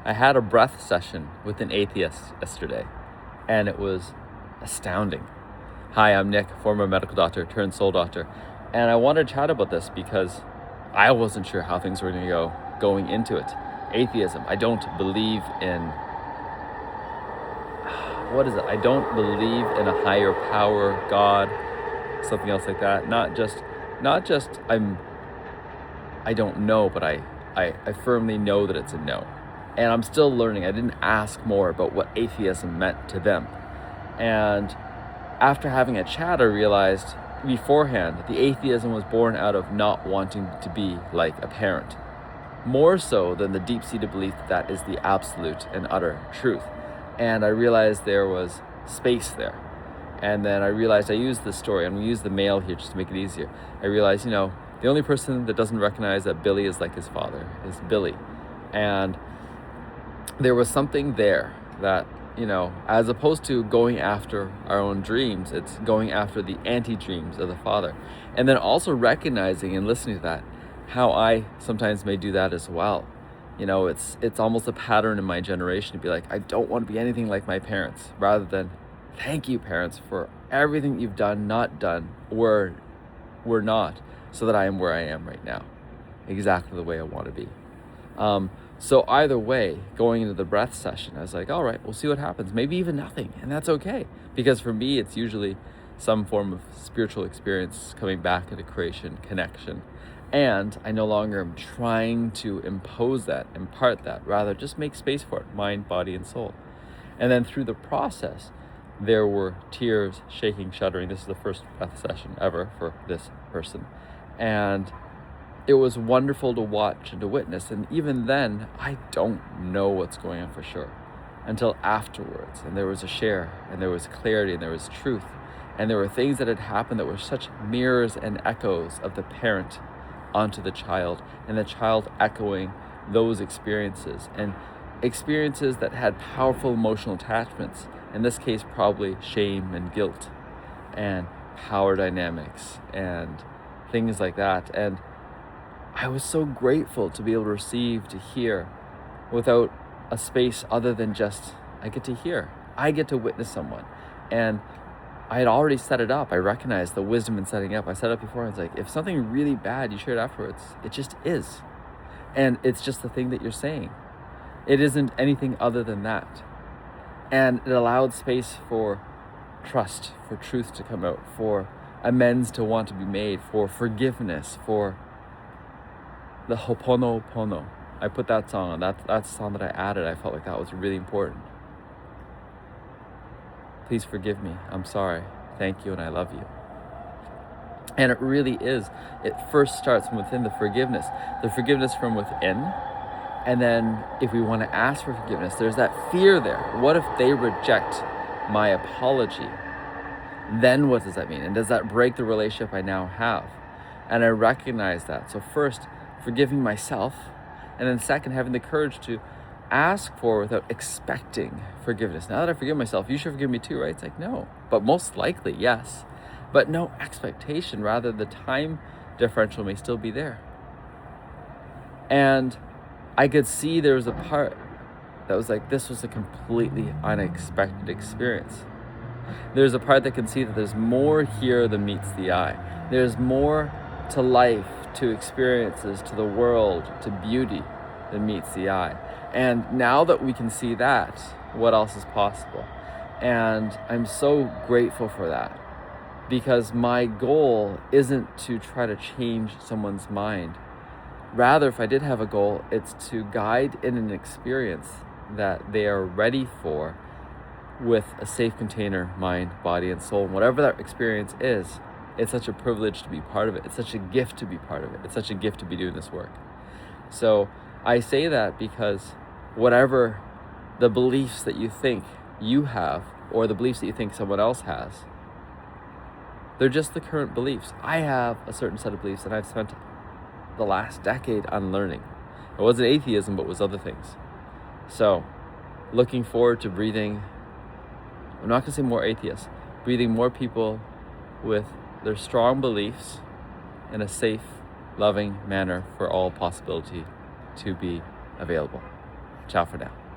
I had a breath session with an atheist yesterday, and it was astounding. Hi, I'm Nick, former medical doctor turned soul doctor, and I wanted to chat about this because I wasn't sure how things were going to go going into it. Atheism. I don't believe in, I don't believe in a higher power, God, something else like that. Not just I don't know, but I firmly know that it's a no. And I'm still learning. I didn't ask more about what atheism meant to them. And after having a chat, I realized beforehand the atheism was born out of not wanting to be like a parent, more so than the deep-seated belief that is the absolute and utter truth. And I realized there was space there. And then I realized I used this story, and we use the male here just to make it easier. I realized, the only person that doesn't recognize that Billy is like his father is Billy. And there was something there that, as opposed to going after our own dreams, it's going after the anti-dreams of the father. And then also recognizing and listening to that, how I sometimes may do that as well. It's almost a pattern in my generation to be like, I don't want to be anything like my parents, rather than thank you, parents, for everything you've done, not done, or were not, so that I am where I am right now, exactly the way I want to be. So either way, going into the breath session, I was like, all right, we'll see what happens. Maybe even nothing, and that's okay. Because for me, it's usually some form of spiritual experience coming back into creation, connection. And I no longer am trying to impose that, impart that, rather just make space for it, mind, body, and soul. And then through the process, there were tears, shaking, shuddering. This is the first breath session ever for this person. And it was wonderful to watch and to witness. And even then, I don't know what's going on for sure until afterwards. And there was a share, and there was clarity, and there was truth. And there were things that had happened that were such mirrors and echoes of the parent onto the child, and the child echoing those experiences, and experiences that had powerful emotional attachments. In this case, probably shame and guilt and power dynamics and things like that. And I was so grateful to be able to receive, to hear, without a space other than just, I get to hear. I get to witness someone. And I had already set it up. I recognized the wisdom in setting up. I set up before. I was like, if something really bad you shared afterwards, it just is. And it's just the thing that you're saying. It isn't anything other than that. And it allowed space for trust, for truth to come out, for amends to want to be made, for forgiveness, for the Ho'oponopono. I put that song on. That's the song that I added. I felt like that was really important. Please forgive me. I'm sorry. Thank you, and I love you. And it really is. It first starts from within, the forgiveness from within. And then if we want to ask for forgiveness, there's that fear there. What if they reject my apology? Then what does that mean? And does that break the relationship I now have? And I recognize that. So first, forgiving myself. And then second, having the courage to ask for without expecting forgiveness. Now that I forgive myself, you should forgive me too, right? It's like, no. But most likely, yes. But no expectation. Rather, the time differential may still be there. And I could see there was a part that was like, this was a completely unexpected experience. There's a part that can see that there's more here than meets the eye. There's more to life, to experiences, to the world, to beauty than meets the eye. And now that we can see that, what else is possible? And I'm so grateful for that, because my goal isn't to try to change someone's mind. Rather, if I did have a goal, it's to guide in an experience that they are ready for, with a safe container, mind, body, and soul. And whatever that experience is, it's such a privilege to be part of it. It's such a gift to be part of it. It's such a gift to be doing this work. So I say that because whatever the beliefs that you think you have, or the beliefs that you think someone else has, they're just the current beliefs. I have a certain set of beliefs that I've spent the last decade unlearning. It wasn't atheism, but it was other things. So looking forward to breathing, I'm not going to say more atheists, breathing more people with their strong beliefs in a safe, loving manner for all possibility to be available. Ciao for now.